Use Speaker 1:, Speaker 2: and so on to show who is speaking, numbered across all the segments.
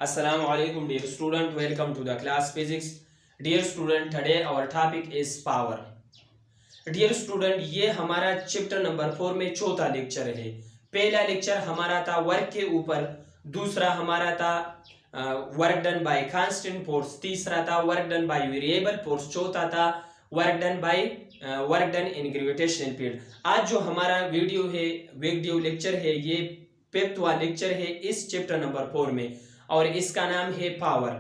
Speaker 1: Assalamu alaikum dear student, welcome to the class physics. Dear student, today our topic is power. Dear student, ये हमारा chapter number 4 में चौथा lecture है। पहला lecture हमारा था वर्क के ऊपर, दूसरा हमारा था work done by constant force, तीसरा था work done by variable force, चौथा था work done in gravitational field. आज जो हमारा वीडियो लेक्चर है ये फिफ्थवा लेक्चर है इस चैप्टर नंबर 4 में और इसका नाम है power.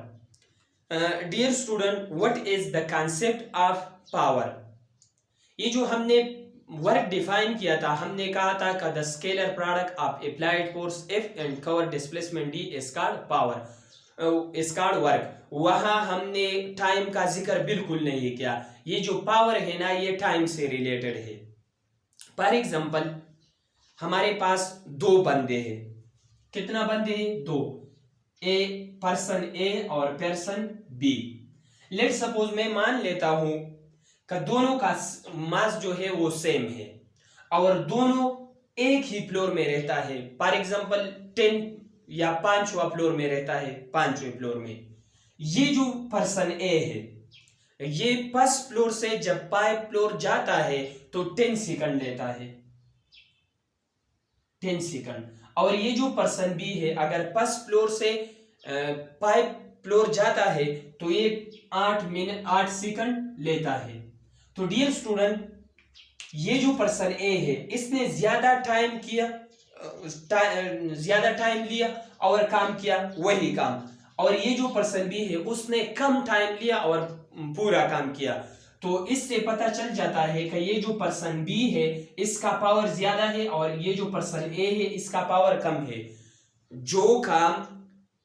Speaker 1: Dear student, what is the concept of power? ये जो हमने वर्क डिफाइन किया था, हमने कहा था कि the scalar product of applied force F and cover displacement D is called power, is called work. वहां हमने टाइम का जिक्र बिल्कुल नहीं किया। ये जो पावर है ना, ये टाइम से रिलेटेड है। फॉर एग्जांपल, हमारे पास दो बंदे हैं। कितना बंदे हैं? दो। पर्सन ए और पर्सन बी। लेट सपोज मैं मान लेता हूं कि दोनों का मास जो है वो सेम है और दोनों एक ही फ्लोर में रहता है। फॉर एग्जांपल 10 या 5वां फ्लोर में रहता है, 5वें फ्लोर में। ये जो पर्सन ए है, ये फर्स्ट फ्लोर से जब 5 फ्लोर जाता है तो 10 सेकंड लेता है, 10 सेकंड। और ये जो पर्सन बी है, अगर फर्स्ट फ्लोर से 5 फ्लोर जाता है तो ये 8 सेकंड लेता है। तो डियर स्टूडेंट, ये जो पर्सन ए है, इसने ज्यादा टाइम लिया और काम किया वही काम, और ये जो पर्सन बी है उसने कम टाइम लिया और पूरा काम किया। तो इससे पता चल जाता है कि ये जो पर्सन बी है इसका पावर ज्यादा है और ये जो पर्सन ए है इसका पावर कम है। जो काम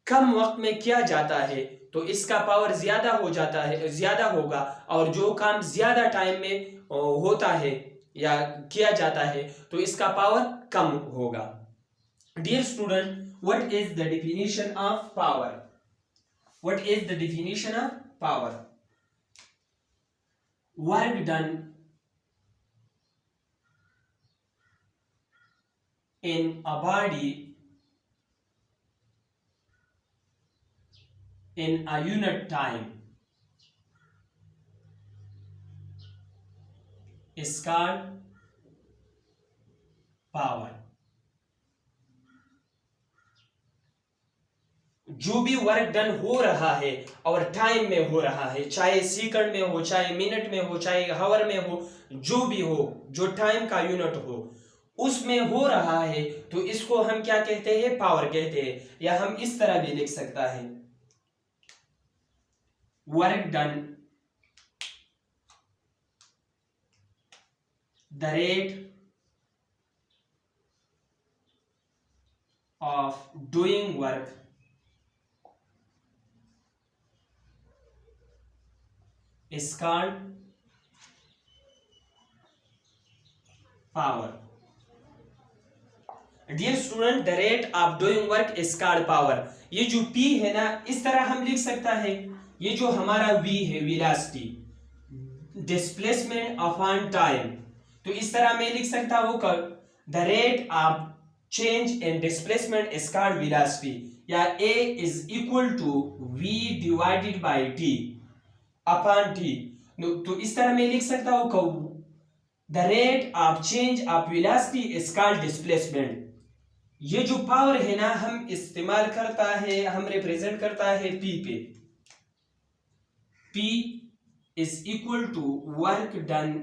Speaker 1: कम वक्त में किया जाता है तो इसका पावर ज्यादा हो जाता है, ज्यादा होगा, और जो काम ज्यादा टाइम में होता है या किया जाता है तो इसका पावर कम होगा। Dear student, what is the definition of power? What is the definition of power? Work done in a body in a unit time is called power. जो भी वर्क डन हो रहा है और टाइम में हो रहा है, चाहे सेकंड में हो, चाहे मिनट में हो, चाहे हावर में हो, जो भी हो, जो टाइम का यूनिट हो उसमें हो रहा है, तो इसको हम क्या कहते हैं? पावर कहते हैं। या हम इस तरह भी लिख सकता है, work done the rate of doing work is called power. Dear student, the rate of doing work is called power. ये जो P है ना, इस तरह हम लिख सकता है। ये जो हमारा V है, वेलोसिटी, डिस्प्लेसमेंट अपॉन टाइम, तो इस तरह मैं लिख सकता हूँ कि the rate of change in displacement is called velocity, या A is equal to V divided by T upon T. तो इस तरह मैं लिख सकता हूं कि the rate of change of velocity is called displacement. ये जो पावर है ना, हम इस्तेमाल करता है, हम रिप्रेजेंट करता है पी पे। P is equal to work done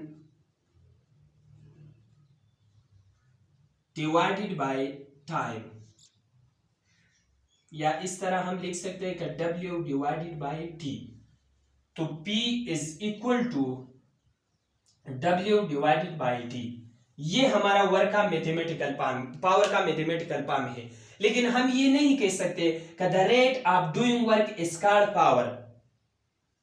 Speaker 1: divided by time, या इस तरह हम लिख सकते हैं कि W डिवाइडेड बाय टी। तो P is equal to W divided by T। ये हमारा वर्क का मैथमेटिकल पावर का मैथमेटिकल फॉर्म है। लेकिन हम ये नहीं कह सकते कि the rate of doing work is called power.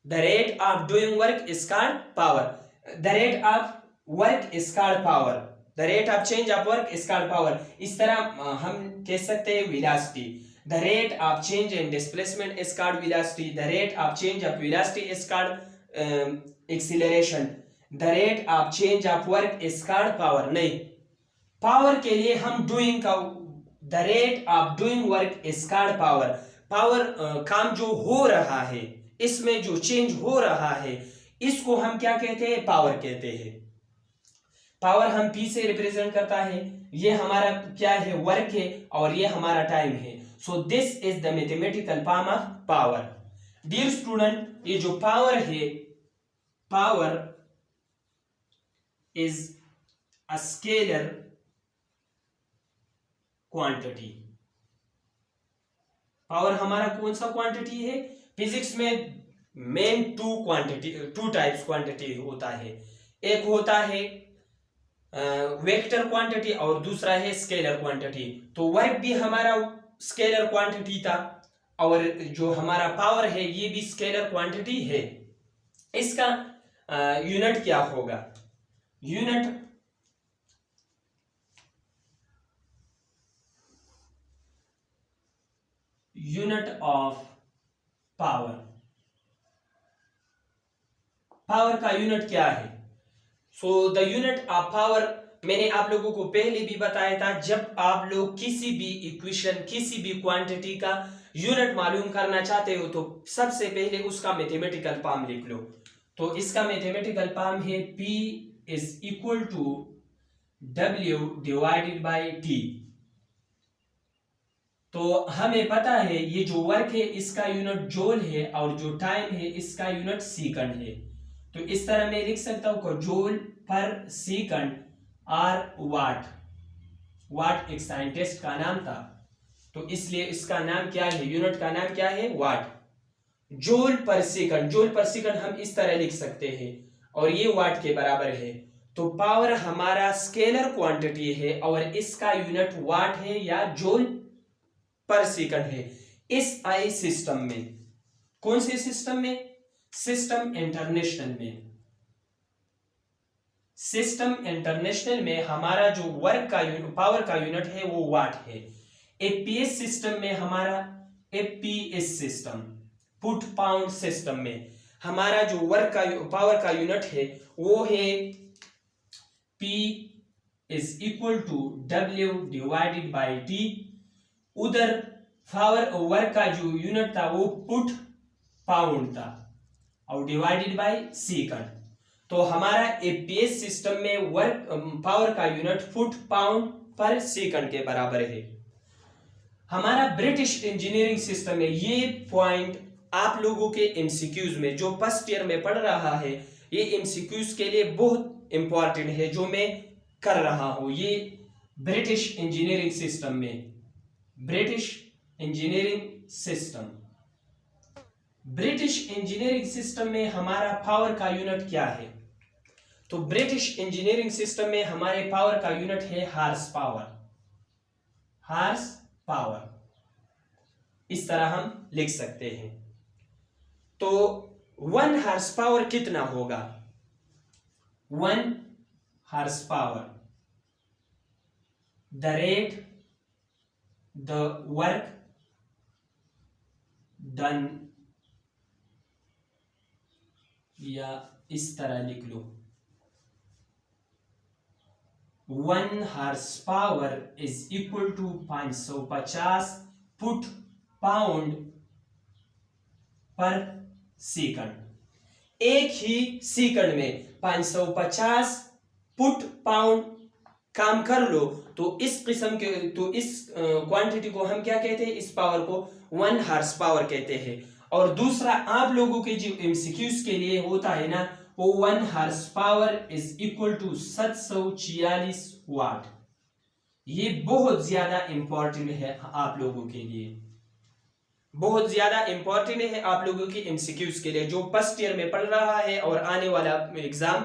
Speaker 1: The rate of doing work is called power. The rate of work is called power. The rate of change of work is called power. इस तरह हम कह सकते हैं velocity. The rate of change in displacement is called velocity. The rate of change of velocity is called acceleration. The rate of change of work is called power. नहीं, power के लिए हम doing का the rate of doing work is called power. Power काम जो हो रहा है, इसमें जो चेंज हो रहा है, इसको हम क्या कहते हैं? पावर कहते हैं। पावर हम पी से रिप्रेजेंट करता है, ये हमारा क्या है? वर्क है, और ये हमारा टाइम है। So this is the mathematical form of power. Dear student, ये जो पावर है, power is a scalar quantity. Power हमारा कौन सा क्वांटिटी है? फिजिक्स में मेन टू टाइप्स क्वांटिटी होता है। एक होता है वेक्टर क्वांटिटी और दूसरा है स्केलर क्वांटिटी। तो वर्क भी हमारा स्केलर क्वांटिटी था, और जो हमारा पावर है ये भी स्केलर क्वांटिटी है। इसका यूनिट क्या होगा? Unit of power. पावर का यूनिट क्या है? So the unit of power, मैंने आप लोगों को पहले भी बताया था, जब आप लोग किसी भी इक्वेशन, किसी भी क्वांटिटी का यूनिट मालूम करना चाहते हो तो सबसे पहले उसका मैथमेटिकल फॉर्म लिख लो। तो इसका मैथमेटिकल फॉर्म है P is equal to W divided by T। तो हमें पता है ये जो वर्क है इसका यूनिट जूल है, और जो टाइम है इसका यूनिट सेकंड है। तो इस तरह मैं लिख सकता हूं जूल पर सेकंड और वाट। वाट एक साइंटिस्ट का नाम था, तो इसलिए इसका नाम क्या है? यूनिट का नाम क्या है? Watt. Joule per second, joule per second हम इस तरह लिख सकते हैं, और ये वाट के बराबर है। तो पावर हमारा स्केलर क्वांटिटी है, और इसका यूनिट वाट है या जूल पर सेकंड है। इस आई सिस्टम में, कौन से सिस्टम में? सिस्टम इंटरनेशनल में। सिस्टम इंटरनेशनल में हमारा जो वर्क का पावर का यूनिट है वो वाट है। एपीएस सिस्टम में हमारा, APS system put pound system में हमारा जो वर्क का पावर का यूनिट है वो है P is equal to W divided by T। उधर पावर वर्क का जो यूनिट था वो पुट पाउंड था, और डिवाइडेड बाय सेकंड। तो हमारा एपीएस सिस्टम में वर्क पावर का unit foot pound per second के बराबर है। हमारा ब्रिटिश इंजीनियरिंग सिस्टम में, ये पॉइंट आप लोगों के एमसीक्यूज में, जो फर्स्ट ईयर में पढ़ रहा है, ये एमसीक्यूज के लिए बहुत इंपॉर्टेंट है जो मैं कर रहा हूं। ये ब्रिटिश इंजीनियरिंग सिस्टम में, British engineering system, British engineering system में हमारा पावर का यूनिट क्या है? तो ब्रिटिश इंजीनियरिंग सिस्टम में हमारे पावर का यूनिट है हार्स पावर। हार्स पावर इस तरह हम लिख सकते हैं। तो 1 हार्स पावर कितना होगा? 1 horse power, the rate, the work done, या इस तरह लिख लो, 1 horse power is equal to 550 foot pound per second. एक ही सेकंड में 550 फुट पाउंड काम कर लो, तो इस किस्म के, तो इस क्वांटिटी को हम क्या कहते हैं? इस पावर को 1 हार्स पावर कहते हैं। और दूसरा, आप लोगों के जो एमसीक्यूज के लिए होता है ना, वो 1 horse power is equal to 746 watt. ये बहुत ज्यादा इंपॉर्टेंट है आप लोगों के लिए, बहुत ज्यादा इंपॉर्टेंट है आप लोगों की एमसीक्यूज के लिए, जो फर्स्ट ईयर में पढ़ रहा है और आने वाला एग्जाम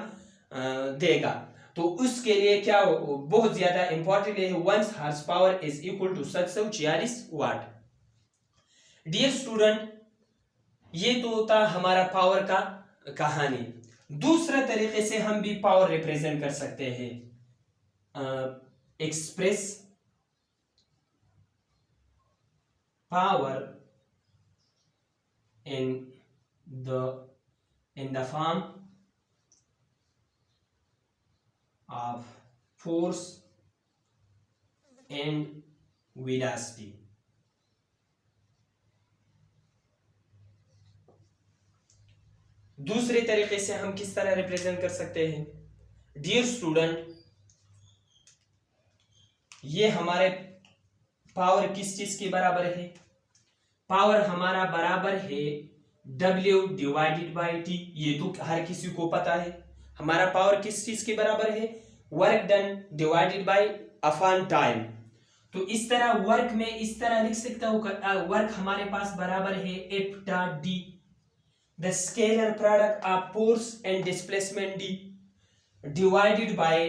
Speaker 1: देगा, तो उसके लिए क्या बहुत ज्यादा इंपॉर्टेंट है। 1 horse power is equal to 746 watt. Dear student, ये तो होता हमारा पावर का कहानी। दूसरे तरीके से हम भी पावर रिप्रेजेंट कर सकते हैं, express power in the form of force and velocity। दूसरे तरीके से हम किस तरह रिप्रेजेंट कर सकते हैं? डियर स्टूडेंट, ये हमारे पावर किस चीज के बराबर है? पावर हमारा बराबर है W डिवाइडेड बाई T। ये तो हर किसी को पता है। हमारा पावर किस चीज के बराबर है? Work done divided by upon time. तो इस तरह वर्क में इस तरह लिख सकता हूं, वर्क हमारे पास बराबर है F dot D, the scalar product of force and displacement D divided by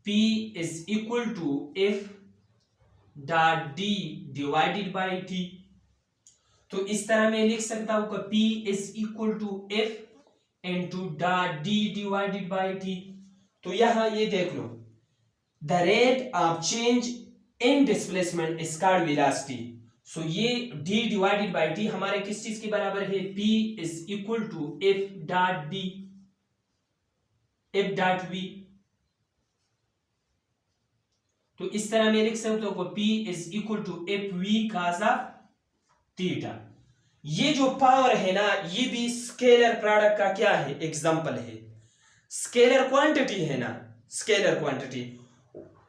Speaker 1: P is equal to F dot D divided by T। तो इस तरह मैं लिख सकता हूं कि P is equal to F into dot D divided by T। तो यहां ये देख लो, the rate of change in displacement is called velocity. So ये D डिवाइडेड बाय T हमारे किस चीज के बराबर है? P is equal to F dot D, F dot V। तो इस तरह मैं लिख सकता हूं P is equal to F V cos of theta. ये जो पावर है ना, ये भी स्केलर प्रोडक्ट का क्या है? एग्जांपल है। स्केलर क्वांटिटी है ना, स्केलर क्वांटिटी।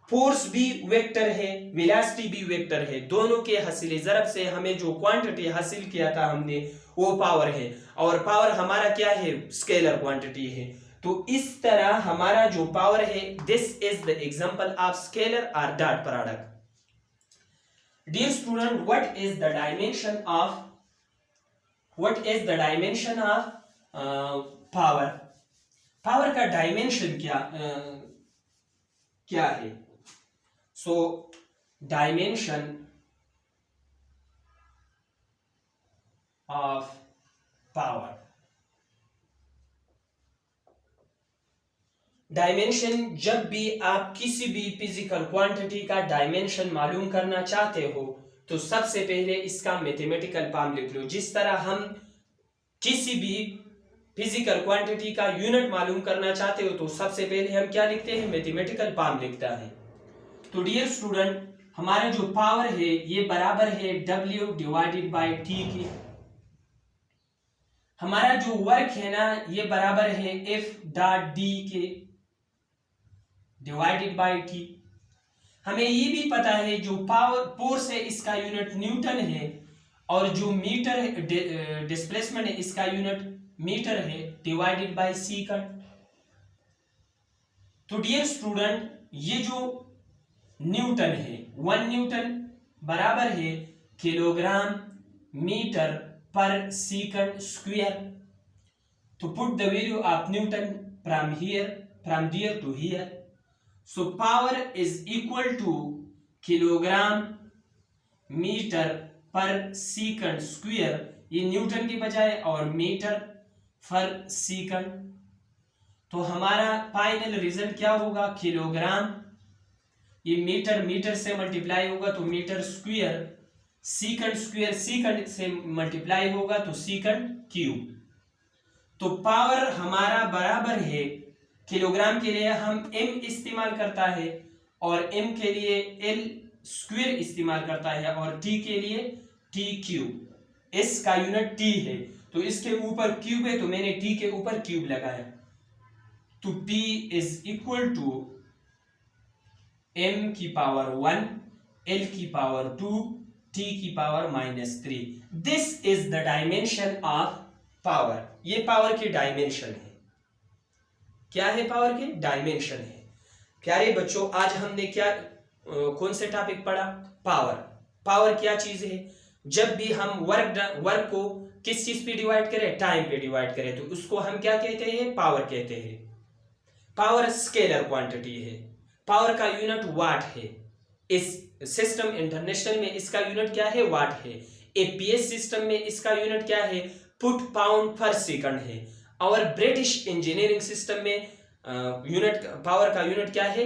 Speaker 1: फोर्स भी वेक्टर है, वेलोसिटी भी वेक्टर है। दोनों के हासिल ज़रब से हमें जो क्वांटिटी हासिल किया था हमने, वो पावर है। और पावर हमारा क्या है? स्केलर क्वांटिटी है। तो इस तरह हमारा जो पावर है, this is the example of scalar और dot product. Dear student, what is the dimension of power? Power का डायमेंशन क्या है? So dimension of power, dimension, जब भी आप किसी भी फिजिकल क्वांटिटी का डायमेंशन मालूम करना चाहते हो तो सबसे पहले इसका मैथमेटिकल फॉर्म लिख लो। जिस तरह हम किसी भी फिजिकल क्वांटिटी का यूनिट मालूम करना चाहते हो तो सबसे पहले हम क्या लिखते हैं? मैथमेटिकल फॉर्म लिखता है। तो डियर स्टूडेंट, हमारा जो पावर है ये बराबर है W डिवाइडेड बाय T के। हमारा जो वर्क है ना, ये बराबर है F डॉट D के डिवाइडेड बाय T। हमें ये भी पता है जो पावर फोर्स है इसका यूनिट न्यूटन है, और जो मीटर डिस्प्लेसमेंट है इसका यूनिट मीटर है डिवाइडेड बाय सेकंड। तो डियर स्टूडेंट, ये जो न्यूटन है, 1 न्यूटन बराबर है kilogram metre per second square. तो put the value of newton from there to here. So power is equal to kilogram metre per second square, ये newton के बजाय, और मीटर पर सेकंड। तो हमारा फाइनल रिजल्ट क्या होगा? किलोग्राम, ये मीटर से मल्टीप्लाई होगा तो मीटर स्क्वायर सेकंड से मल्टीप्लाई होगा तो सेकंड क्यूब। तो पावर हमारा बराबर है, किलोग्राम के लिए हम m इस्तेमाल करता है, और m के लिए l स्क्वायर इस्तेमाल करता है, और t के लिए t क्यूब। s का यूनिट t है तो इसके ऊपर क्यूब है तो मैंने t के ऊपर क्यूब लगाया। तो p इज इक्वल टू m की पावर 1, l की पावर 2, t की power -3। This is the dimension of power. ये पावर की डायमेंशन है। क्या है? पावर की डायमेंशन है। प्यारे बच्चों, आज हमने क्या कौन से टॉपिक पढ़ा? पावर। पावर क्या चीज है? जब भी हम वर्क को किस चीज पे डिवाइड करें? टाइम पे डिवाइड करें तो उसको हम क्या कहते हैं? पावर कहते हैं। पावर स्केलर क्वांटिटी है। पावर का यूनिट वाट है। इस सिस्टम इंटरनेशनल में इसका यूनिट क्या है? वाट है। एपीएस सिस्टम में इसका यूनिट क्या है? फुट पाउंड पर सेकंड है। और ब्रिटिश इंजीनियरिंग सिस्टम में यूनिट पावर का यूनिट क्या है?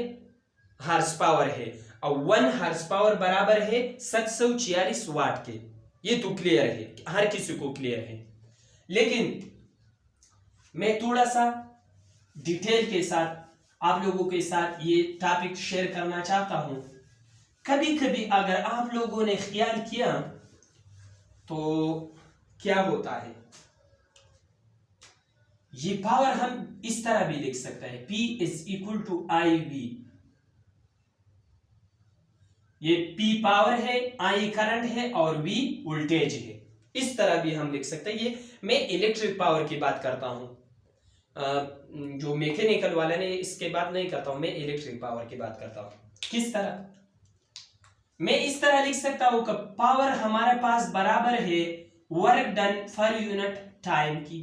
Speaker 1: हार्स पावर है। और 1 हार्स पावर बराबर है 746 वाट के। ये तो क्लियर है, हर किसी को क्लियर है। लेकिन मैं थोड़ा सा डिटेल के साथ आप लोगों के साथ ये टॉपिक शेयर करना चाहता हूं। कभी कभी अगर आप लोगों ने ख्याल किया तो क्या होता है, ये पावर हम इस तरह भी लिख सकते हैं, P is equal to I V. ये P पावर है, I करंट है और V वोल्टेज है। इस तरह भी हम लिख सकते हैं। ये मैं इलेक्ट्रिक पावर की बात करता हूं, जो मैकेनिकल वाला ने इसके बात नहीं करता हूं, मैं इलेक्ट्रिक पावर की बात करता हूं। किस तरह? मैं इस तरह लिख सकता हूं कि पावर हमारे पास बराबर है work done per unit time की।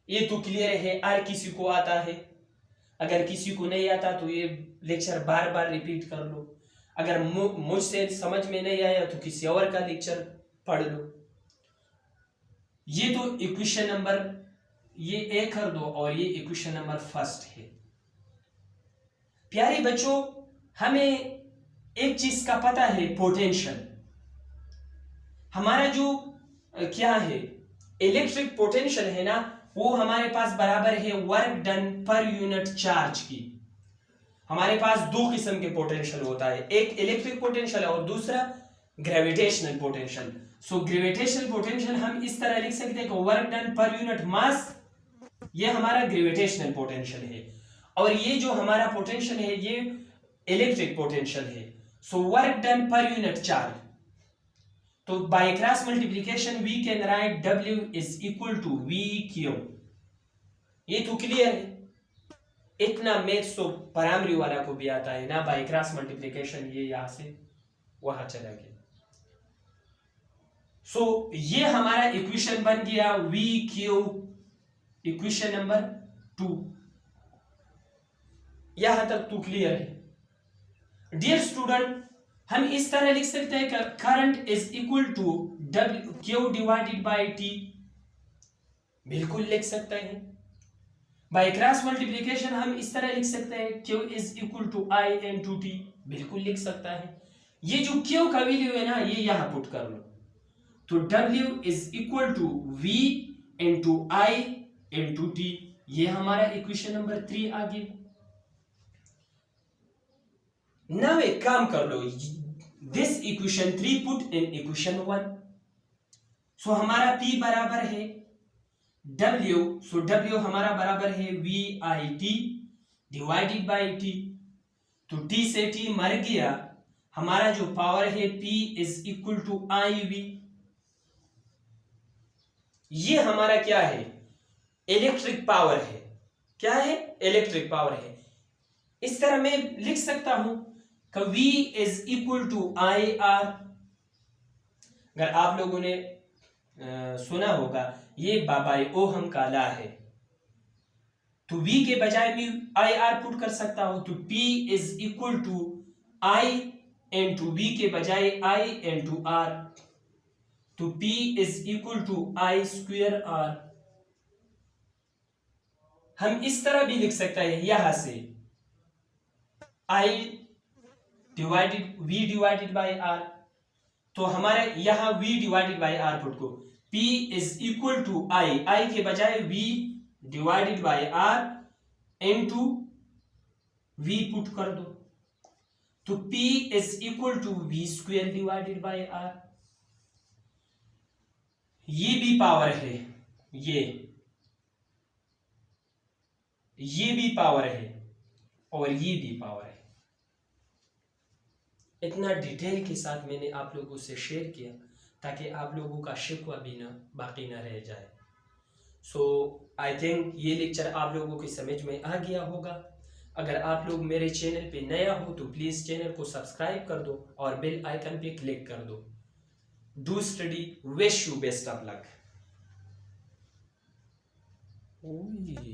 Speaker 1: ये तो क्लियर है, हर किसी को आता है। अगर किसी को नहीं आता तो ये लेक्चर बार बार रिपीट कर लो। अगर मुझसे समझ में नहीं आया तो किसी और का लेक्चर पढ़ लो। ये तो इक्वेशन नंबर ये एक कर दो और ये इक्वेशन नंबर फर्स्ट है। प्यारे बच्चों, हमें एक चीज का पता है, पोटेंशियल। हमारा जो क्या है इलेक्ट्रिक पोटेंशियल है ना, वो हमारे पास बराबर है work done per unit charge की। हमारे पास दो किस्म के पोटेंशियल होता है, एक इलेक्ट्रिक पोटेंशियल और दूसरा gravitational potential. So gravitational potential हम इस तरह लिख सकते हैं कि work done per unit mass, ये हमारा ग्रेविटेशनल पोटेंशियल है। और ये जो हमारा पोटेंशियल है ये इलेक्ट्रिक पोटेंशियल है। So work done per unit charge, तो by cross multiplication we can write W is equal to V Q. ये तो क्लियर है। इतना मैथ्स तो प्राइमरी वाला को भी आता है ना, बाय क्रॉस मल्टीप्लिकेशन ये यहां से वहां चला गया। सो ये हमारा इक्वेशन बन गया वी क्यू, इक्वेशन नंबर 2। यहां तक तो क्लियर है। डियर स्टूडेंट, हम इस तरह लिख सकते हैं कि current is equal to Q divided by T. बिल्कुल लिख सकते हैं। बाय क्रॉस मल्टीप्लिकेशन हम इस तरह लिख सकते हैं Q is equal to I into T. बिल्कुल लिख सकता है। ये जो क्यू का वैल्यू है ना, ये यहां पुट कर लो, तो W is equal to V into I into T. ये हमारा इक्वेशन नंबर 3 आ गया। नाउ एक काम कर लो, this equation 3 put in equation 1। So हमारा P बराबर है W, सो W हमारा बराबर है VIT डिवाइडेड बाय T। तो T से T मर गया, हमारा जो पावर है P is equal to IV। ये हमारा क्या है? इलेक्ट्रिक पावर है। क्या है? इलेक्ट्रिक पावर है। इस तरह मैं लिख सकता हूं कि V is equal to IR। अगर आप लोगों ने सुना होगा, ये बाबाई ओहम का लॉ है, तो V के बजाय मैं IR पुट कर सकता हूं। तो P is equal to I into V के बजाय I इंटू R, तो P is equal to I square R। हम इस तरह भी लिख सकते हैं, यहां से I divided V divided by R, तो हमारे यहां V divided by R put को, P is equal to I के बजाय V divided by R into V put कर दो, तो P is equal to V square divided by R। ये भी पावर है, ये भी पावर है और ये भी पावर है। इतना डिटेल के साथ मैंने आप लोगों से शेयर किया ताकि आप लोगों का शिकवा भी ना बाकी ना रह जाए। सो आई थिंक ये लेक्चर आप लोगों की समझ में आ गया होगा। अगर आप लोग मेरे चैनल पे नया हो तो प्लीज़ चैनल को सब्सक्राइब कर दो और बेल आइकन पे क्लिक कर दो। Do study, wish you best of luck.